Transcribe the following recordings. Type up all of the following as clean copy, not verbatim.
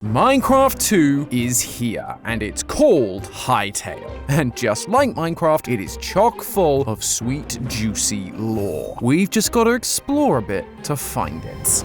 Minecraft 2 is here, and it's called Hytale. And just like Minecraft, it is chock full of sweet, juicy lore. We've just got to explore a bit to find it.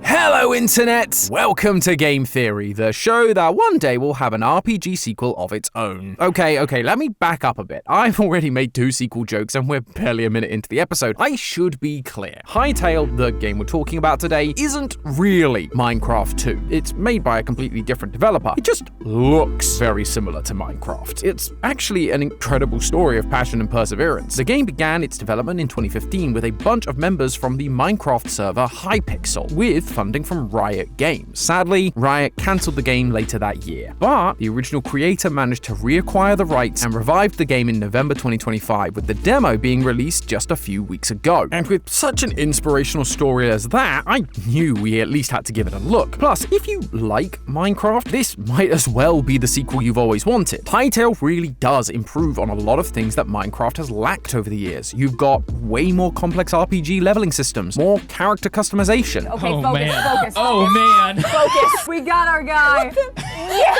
Hello Internet! Welcome to Game Theory, the show that one day will have an RPG sequel of its own. Okay, let me back up a bit. I've already made 2 sequel jokes and we're barely a minute into the episode. I should be clear. Hytale, the game we're talking about today, isn't really Minecraft 2. It's made by a completely different developer. It just looks very similar to Minecraft. It's actually an incredible story of passion and perseverance. The game began its development in 2015 with a bunch of members from the Minecraft server Hypixel, with funding from Riot Games. Sadly, Riot cancelled the game later that year, but the original creator managed to reacquire the rights and revived the game in November 2025, with the demo being released just a few weeks ago. And with such an inspirational story as that, I knew we at least had to give it a look. Plus, if you like Minecraft, this might as well be the sequel you've always wanted. Hytale really does improve on a lot of things that Minecraft has lacked over the years. You've got way more complex RPG leveling systems, more character customization. Okay, focus. Oh man. Focus. We got our guy. Yeah.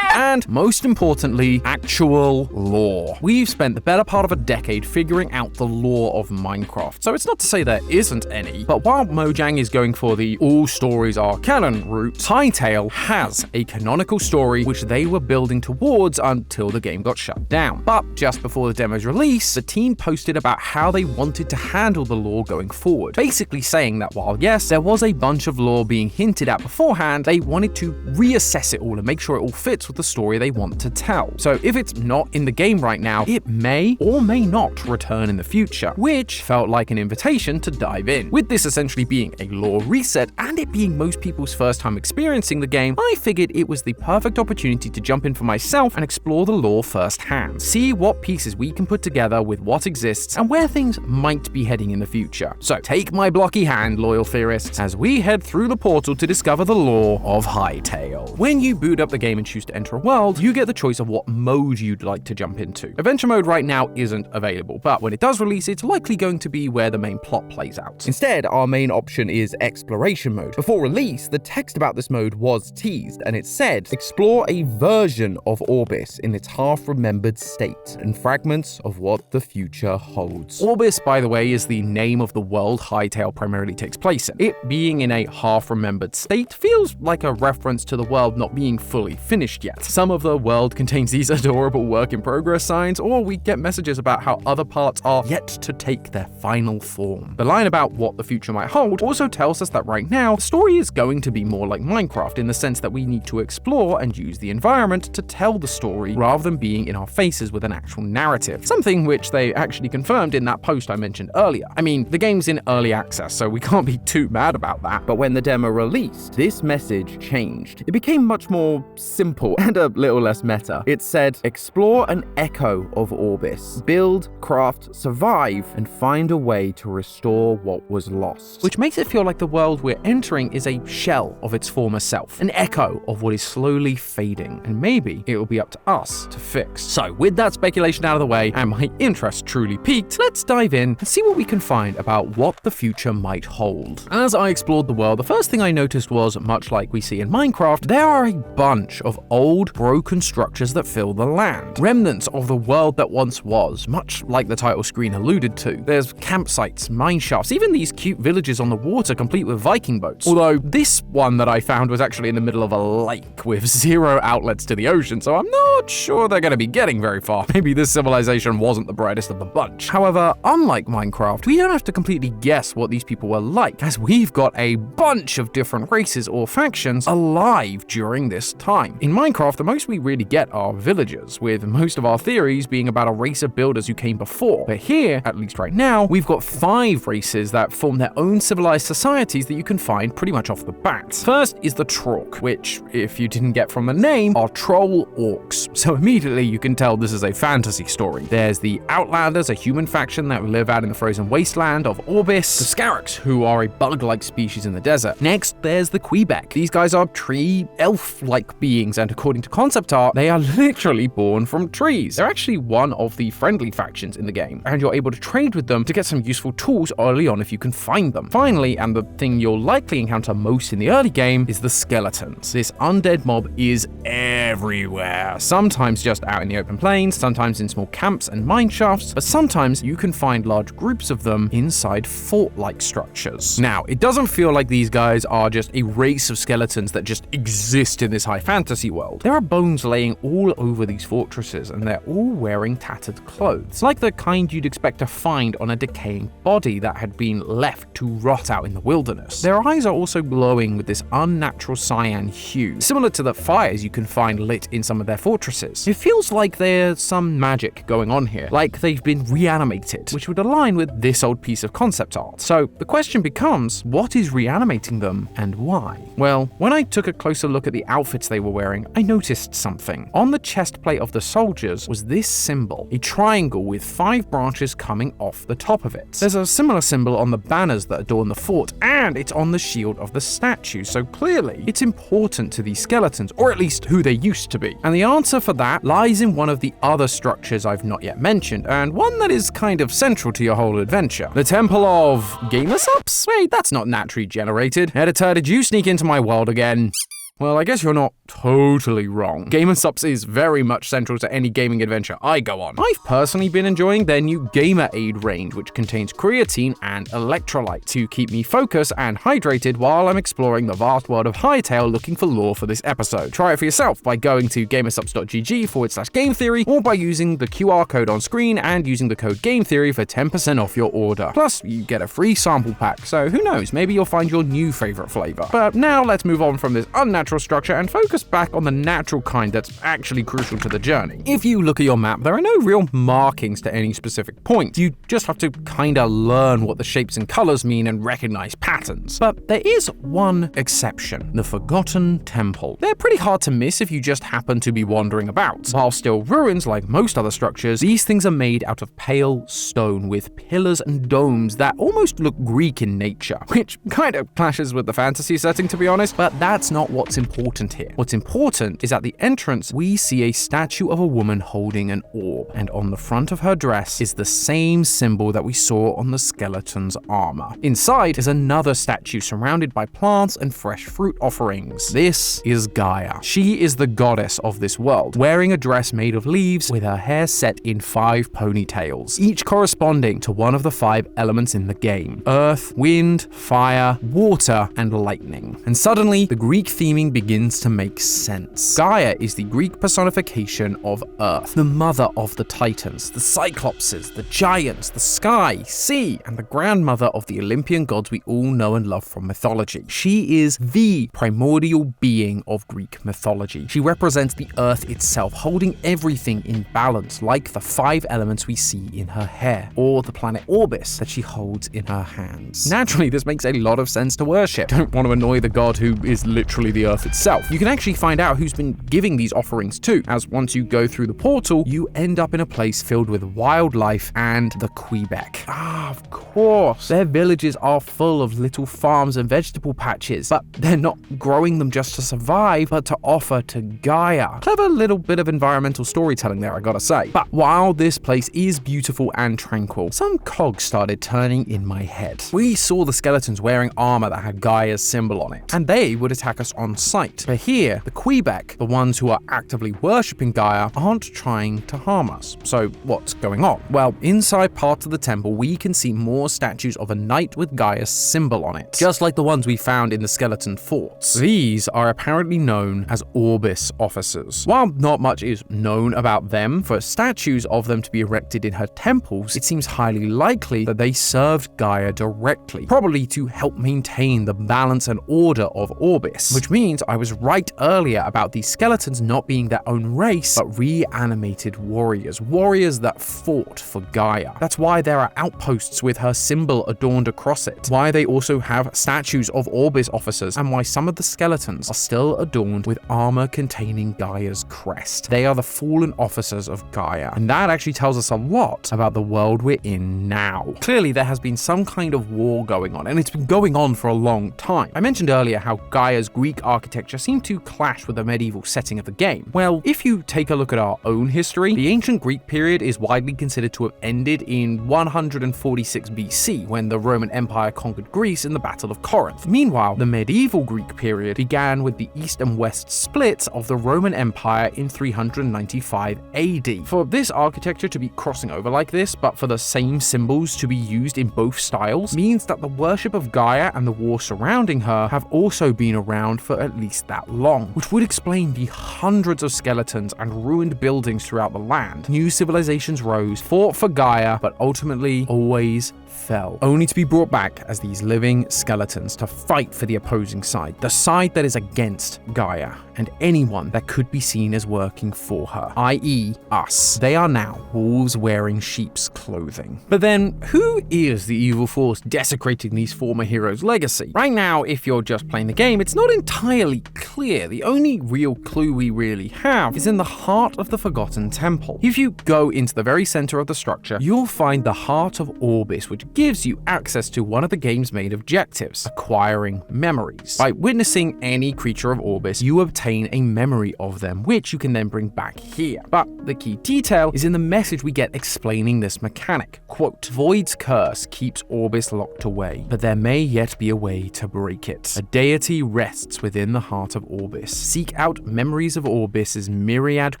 And most importantly, actual lore. We've spent the better part of a decade figuring out the lore of Minecraft. So it's not to say there isn't any, but while Mojang is going for the all stories are canon route, Hytale has a canonical story which they were building towards until the game got shut down. But just before the demo's release, the team posted about how they wanted to handle the lore going forward, basically saying that while yes, there was a bunch of lore being hinted at beforehand, they wanted to reassess it all and make sure it all fits with the story they want to tell. So if it's not in the game right now, it may or may not return in the future, which felt like an invitation to dive in. With this essentially being a lore reset and it being most people's first time experiencing the game, I figured it was the perfect opportunity to jump in for myself and explore the lore firsthand, see what pieces we can put together with what exists and where things might be heading in the future. So take my blocky hand, loyal theorists, as we head through the portal to discover the lore of Hytale. When you boot up the game and choose to enter a world, you get the choice of what mode you'd like to jump into. Adventure mode right now isn't available, but when it does release, it's likely going to be where the main plot plays out. Instead, our main option is exploration mode. Before release, the text about this mode was teased, and it said, explore a version of Orbis in its half-remembered state, and fragments of what the future holds. Orbis, by the way, is the name of the world Hytale primarily takes place in. It being in a half-remembered state feels like a reference to the world not being fully finished yet. Some of the world contains these adorable work-in-progress signs, or we get messages about how other parts are yet to take their final form. The line about what the future might hold also tells us that right now, the story is going to be more like Minecraft in the sense that we need to explore and use the environment to tell the story rather than being in our faces with an actual narrative. Something which they actually confirmed in that post I mentioned earlier. I mean, the game's in early access, so we can't be too mad about that. But when the demo released, this message changed. It became much more simple and a little less meta. It said, explore an echo of Orbis. Build, craft, survive, and find a way to restore what was lost. Which makes it feel like the world we're entering is a shell of its former self, an echo of what is slowly fading, and maybe it will be up to us to fix. So with that speculation out of the way, and my interest truly peaked, let's dive in and see what we can find about what the future might hold. As I explored the world, the first thing I noticed was, much like we see in Minecraft, there are a bunch of old, broken structures that fill the land. Remnants of the world that once was, much like the title screen alluded to. There's campsites, mine shafts, even these cute villages on the water complete with Viking boats. Although this one that I found was actually in the middle of a lake with 0 outlets to the ocean, so I'm not sure they're going to be getting very far. Maybe this civilization wasn't the brightest of the bunch. However, unlike Minecraft, we don't have to completely guess what these people were like, as we've got a bunch of different races or factions alive during this time. In Minecraft, the most we really get are villagers, with most of our theories being about a race of builders who came before. But here, at least right now, we've got 5 races that form their own civilized societies that you can find pretty much off the bat. First is the Trolk, which, if you didn't get from the name, are troll orcs. So immediately you can tell this is a fantasy story. There's the Outlanders, a human faction that live out in the frozen wasteland of Orbis. The Scaraks, who are a bug-like species in the desert. Next, there's the Quebec. These guys are tree elf-like beings beings, and according to concept art, they are literally born from trees. They're actually one of the friendly factions in the game, and you're able to trade with them to get some useful tools early on if you can find them. Finally, and the thing you'll likely encounter most in the early game, is the skeletons. This undead mob is everywhere, sometimes just out in the open plains, sometimes in small camps and mine shafts, but sometimes you can find large groups of them inside fort-like structures. Now, it doesn't feel like these guys are just a race of skeletons that just exist in this high fantasy world. There are bones laying all over these fortresses, and they're all wearing tattered clothes, like the kind you'd expect to find on a decaying body that had been left to rot out in the wilderness. Their eyes are also glowing with this unnatural cyan hue, similar to the fires you can find lit in some of their fortresses. It feels like there's some magic going on here, like they've been reanimated, which would align with this old piece of concept art. So the question becomes, what is reanimating them and why? Well, when I took a closer look at the outfits they were wearing, I noticed something. On the chest plate of the soldiers was this symbol, a triangle with 5 branches coming off the top of it. There's a similar symbol on the banners that adorn the fort, and it's on the shield of the statue, so clearly it's important to these skeletons, or at least who they used to be. And the answer for that lies in one of the other structures I've not yet mentioned, and one that is kind of central to your whole adventure. The Temple of Supps? Wait, that's not naturally generated. Editor, did you sneak into my world again? Well, I guess you're not totally wrong. Supps is very much central to any gaming adventure I go on. I've personally been enjoying their new Gamer Aid range, which contains creatine and electrolyte to keep me focused and hydrated while I'm exploring the vast world of Hytale looking for lore for this episode. Try it for yourself by going to gamersupps.gg/game theory, or by using the QR code on screen and using the code game theory for 10% off your order. Plus, you get a free sample pack, so who knows, maybe you'll find your new favorite flavor. But now let's move on from this unnatural structure and focus back on the natural kind that's actually crucial to the journey. If you look at your map, there are no real markings to any specific point. You just have to kinda learn what the shapes and colors mean and recognize patterns. But there is one exception, the Forgotten Temple. They're pretty hard to miss if you just happen to be wandering about. While still ruins like most other structures, these things are made out of pale stone with pillars and domes that almost look Greek in nature, which kind of clashes with the fantasy setting, to be honest, but that's not what's important here. What's important is at the entrance, we see a statue of a woman holding an orb, and on the front of her dress is the same symbol that we saw on the skeleton's armor. Inside is another statue surrounded by plants and fresh fruit offerings. This is Gaia. She is the goddess of this world, wearing a dress made of leaves with her hair set in 5 ponytails, each corresponding to one of the 5 elements in the game: earth, wind, fire, water, and lightning. And suddenly, the Greek theming begins to make sense. Gaia is the Greek personification of Earth, the mother of the Titans, the Cyclopses, the giants, the sky, sea, and the grandmother of the Olympian gods we all know and love from mythology. She is the primordial being of Greek mythology. She represents the Earth itself, holding everything in balance, like the 5 elements we see in her hair, or the planet Orbis that she holds in her hands. Naturally, this makes a lot of sense to worship. Don't want to annoy the god who is literally the Earth itself. You can actually find out who's been giving these offerings too, as once you go through the portal, you end up in a place filled with wildlife and the Quebec. Of course. Their villages are full of little farms and vegetable patches, but they're not growing them just to survive, but to offer to Gaia. Clever little bit of environmental storytelling there, I gotta say. But while this place is beautiful and tranquil, some cogs started turning in my head. We saw the skeletons wearing armor that had Gaia's symbol on it, and they would attack us on sight. But here, the Quebec, the ones who are actively worshipping Gaia, aren't trying to harm us. So what's going on? Well, inside parts of the temple, we can see more statues of a knight with Gaia's symbol on it, just like the ones we found in the skeleton forts. These are apparently known as Orbis officers. While not much is known about them, for statues of them to be erected in her temples, it seems highly likely that they served Gaia directly, probably to help maintain the balance and order of Orbis, which means I was right earlier about these skeletons not being their own race, but reanimated warriors that fought for Gaia. That's why there are outposts with her symbol adorned across it, why they also have statues of Orbis officers, and why some of the skeletons are still adorned with armor containing Gaia's crest. They are the fallen officers of Gaia, and that actually tells us a lot about the world we're in now. Clearly, there has been some kind of war going on, and it's been going on for a long time. I mentioned earlier how Gaia's Greek archetype architecture seem to clash with the medieval setting of the game? Well, if you take a look at our own history, the ancient Greek period is widely considered to have ended in 146 BC, when the Roman Empire conquered Greece in the Battle of Corinth. Meanwhile, the medieval Greek period began with the east and west split of the Roman Empire in 395 AD. For this architecture to be crossing over like this, but for the same symbols to be used in both styles, means that the worship of Gaia and the war surrounding her have also been around for at least that long, which would explain the hundreds of skeletons and ruined buildings throughout the land. New civilizations rose, fought for Gaia, but ultimately always fell, only to be brought back as these living skeletons to fight for the opposing side, the side that is against Gaia and anyone that could be seen as working for her, i.e. us. They are now wolves wearing sheep's clothing. But then, who is the evil force desecrating these former heroes' legacy? Right now, if you're just playing the game, it's not entirely clear. The only real clue we really have is in the heart of the Forgotten Temple. If you go into the very center of the structure, you'll find the Heart of Orbis, which gives you access to one of the game's main objectives, acquiring memories. By witnessing any creature of Orbis, you obtain a memory of them, which you can then bring back here. But the key detail is in the message we get explaining this mechanic. Quote, "Void's curse keeps Orbis locked away, but there may yet be a way to break it. A deity rests within the Heart of Orbis. Seek out memories of Orbis's myriad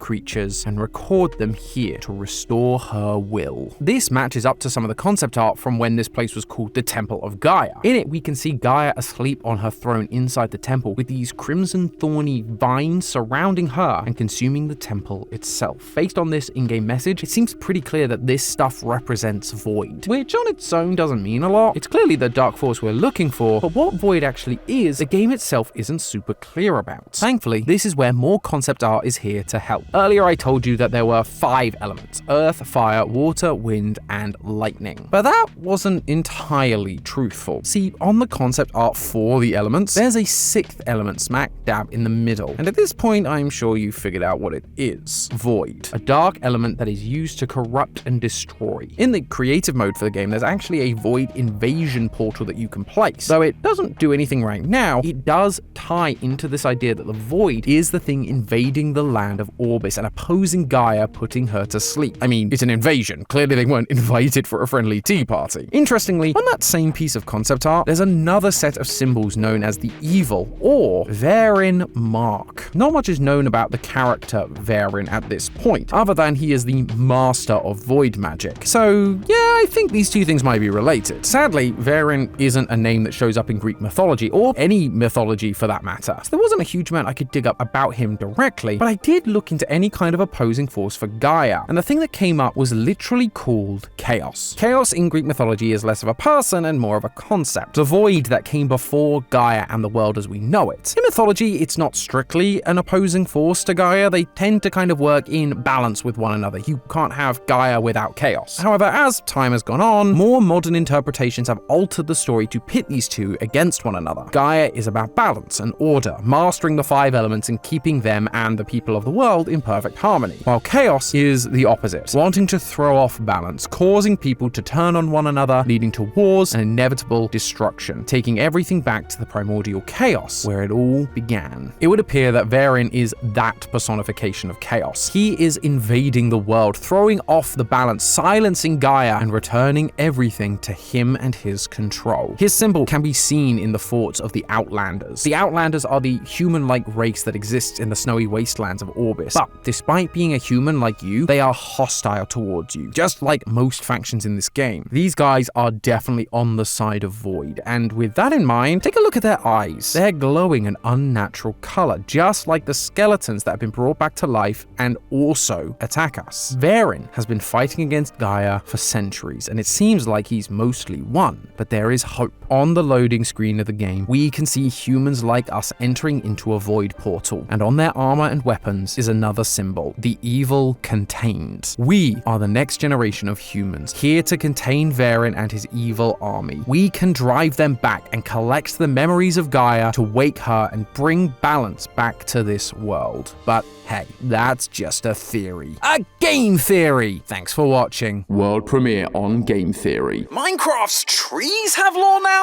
creatures and record them here to restore her will." This matches up to some of the concept art from when this place was called the Temple of Gaia. In it, we can see Gaia asleep on her throne inside the temple, with these crimson thorny vines surrounding her and consuming the temple itself. Based on this in-game message, it seems pretty clear that this stuff represents Void, which on its own doesn't mean a lot. It's clearly the dark force we're looking for, but what Void actually is, the game itself isn't super clear about. Thankfully, this is where more concept art is here to help. Earlier I told you that there were 5 elements: earth, fire, water, wind, and lightning. But that wasn't entirely truthful. See, on the concept art for the elements, there's a 6th element smack dab in the middle. And at this point, I'm sure you figured out what it is. Void, a dark element that is used to corrupt and destroy. In the creative mode for the game, there's actually a Void invasion portal that you can place. Though it doesn't do anything right now, it does tie into this idea that the Void is the thing invading the land of Orbis and opposing Gaia, putting her to sleep. I mean, it's an invasion. Clearly they weren't invited for a friendly tea party. Interestingly, on that same piece of concept art, there's another set of symbols known as the Evil, or Varin Mark. Not much is known about the character Varin at this point, other than he is the master of void magic. So yeah, I think these two things might be related. Sadly, Varin isn't a name that shows up in Greek mythology, or any mythology for that matter. So there wasn't a huge amount I could dig up about him directly, but I did look into any kind of opposing force for Gaia, and the thing that came up was literally called Chaos. Chaos in Greek mythology is less of a person and more of a concept, the void that came before Gaia and the world as we know it. In mythology, it's not strictly an opposing force to Gaia. They tend to kind of work in balance with one another. You can't have Gaia without chaos. However, as time has gone on, more modern interpretations have altered the story to pit these two against one another. Gaia is about balance and order, mastering the 5 elements and keeping them and the people of the world in perfect harmony, while chaos is the opposite, wanting to throw off balance, causing people to turn on one another, leading to wars and inevitable destruction, taking everything back to the primordial chaos where it all began. It would appear that Varin is that personification of chaos. He is invading the world, throwing off the balance, silencing Gaia, and returning everything to him and his control. His symbol can be seen in the forts of the Outlanders. The Outlanders are the human-like race that exists in the snowy wastelands of Orbis, but despite being a human like you, they are hostile towards you, just like most factions in this game. These guys are definitely on the side of Void, and with that in mind, take a look at their eyes. They're glowing an unnatural color, just like the skeletons that have been brought back to life and also attack us. Varin has been fighting against Gaia for centuries, and it seems like he's mostly won, but there is hope. On the loading screen of the game, we can see humans like us entering into a void portal, and on their armor and weapons is another symbol, the evil contained. We are the next generation of humans, here to contain Varin and his evil army. We can drive them back and collect the memories of Gaia to wake her and bring balance back to this world. But hey, that's just a theory. A game theory! Thanks for watching. World premiere on Game Theory. Minecraft's trees have lore now?